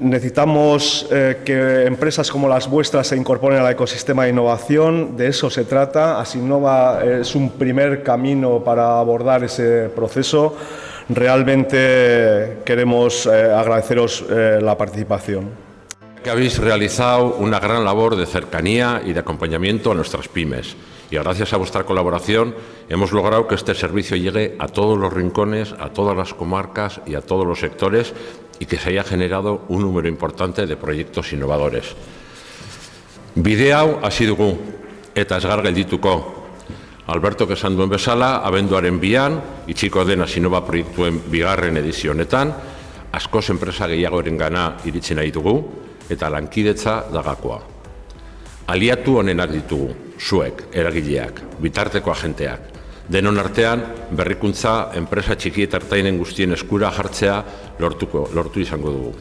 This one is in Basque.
Necesitamos que empresas como las vuestras se incorporen al ecosistema de innovación, de eso se trata. Asinnova es un primer camino para abordar ese proceso. Realmente queremos agradeceros la participación. Que habéis realizado una gran labor de cercanía y de acompañamiento a nuestras pymes. Y gracias a vuestra colaboración hemos logrado que este servicio llegue a todos los rincones, a todas las comarcas y a todos los sectores y que se haya generado un número importante de proyectos innovadores. Bide hau hasi dugu eta ez gar geldituko. Alberto esan duen bezala, abenduaren 2an itxiko den Asinnova proiektuen 2. edizio honetan, askoz enpresa gehiagorengana iritsi nahi dugu eta lankidetza da gakoa. Aliatu honenak ditugu, zuek, eragileak, bitarteko agenteak. Denon artean, berrikuntza enpresa txiki eta ertainen guztien eskura jartzea lortu izango dugu.